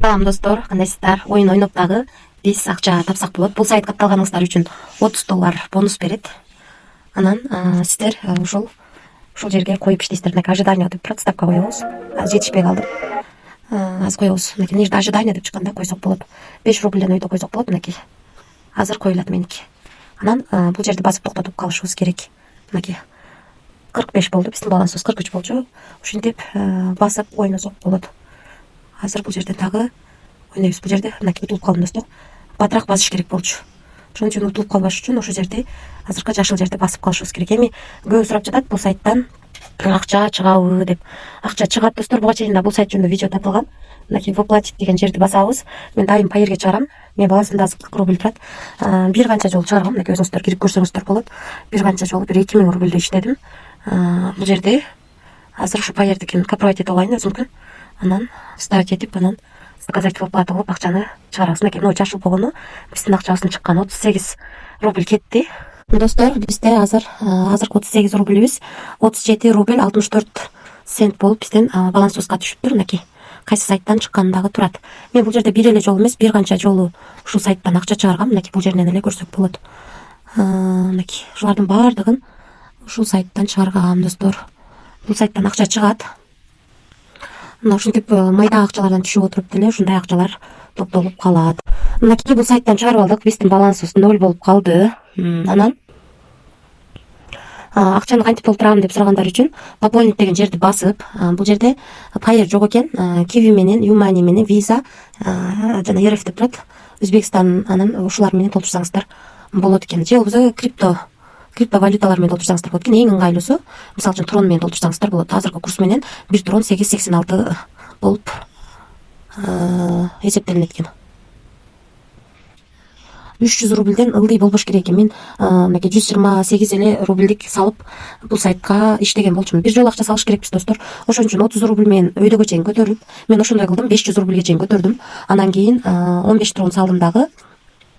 Салам достор, кандайсыздар? Оюн ойноп дагы биз акча тапсак болот. Бул сайт катталганыңыздар үчүн $30 бонус берет. Анан сиздер ушул жерге коюп иштейсиздер. Мынакей ожидание деп турат, ставка коебуз. Азыр жетишпей калдым. Азыр коебуз. Мынакей мына жерде ожидание деп чыкканда койсок болот. 5 рубльден өйдө койсок болот. Мынакей. Азыр коюлат меники. Анан бул жерди басып токтотуп калышыбыз керек. Мынакей. 45 болду. Биздин балансыбыз 43 болчу. Ушинтип басып ойносок болот. Азыр бул жерде дагы ойнойбуз. Бул жерде мынакей утулуп калдым достор. Батыраак басыш керек болчу. Ошон үчүн утулуп калбаш үчүн ошол жерде азыркы жашыл жерде басып калышыбыз керек. Эми көбү сурап жатат бул сайттан акча чыгабы деп. Акча чыгат достор. Буга чейин да бул сайт жөнүндө видео тартылган. Мынакей воплотить деген жерди басабыз. Мен дайым пайерге чыгарам. Менин балансымда азыр 40 рубль турат. Бир канча жолу чыгаргам. Мынакей өзүңүздөр кирип көрсөңүздөр болот. Бир канча жолу бир 2000 рубльдей иштедим. Бул жерде азыр ушу пайердикин копировать этип алайын өзүмдүн. Анан ставить этип, анан заказать в оплату кылып акчаны чыгарабыз. Мынакей мына жашыл болгону биздин акчабыздын чыкканы 38 рубль кетти. Достор, бизде азыркы 38 рубльбиз 37 рубль 64 цент болуп биздин балансыбызга түшүптүр. Мынакей кайсы сайттан чыкканы дагы турат. Мен бул жерде бир эле жолу эмес, бир канча жолу ушул сайттан акча чыгаргам. Мынакей бул жеринен эле көрсөк болот. Мынакей ушулардын баардыгын ушул сайттан чыгаргам достор. Бул сайттан акча чыгат. Мына ушинтип майда акчалардан түшүп отуруп деле ушундай акчалар топтолуп калат. Мынакей бул сайттан чыгарып алдык. Биздин балансыбыз 0 болуп калды. Анан акчаны кантип толтурам деп сурагандар үчүн пополнить деген жерди басып, бул жерде Payer жок экен. Kiwi менен, Юмани менен, Visa жана РФ деп турат. Өзбекстан, анан ушулар менен толтурсаңыздар болот экен. Же болбосо криптовалюталар менен толтурсаңыздар болот экен. Эң ыңгайлуусу, мисалы үчүн трон менен толтурсаңыздар болот. Азыркы курс менен 1 трон 8.86 болуп эсептелинет экен. 300 рубльден ылдый болбош керек экен. Мен мынакей 128 эле рубльдик салып бул сайтка иштеген болчумун. Бир жолу акча салыш керекпиз достор. Ошон үчүн 30 рубль менен өйдөгө чейин көтөрүп, мен ошондой кылдым, 500 рубльге чейин көтөрдүм. Анан кийин 15 трон салдым дагы.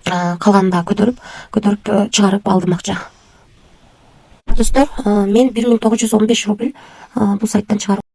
Калганын дагы көтөрүп чыгарып алдым акча. Достор, мен 1915 рубль бул сайттан чыгарып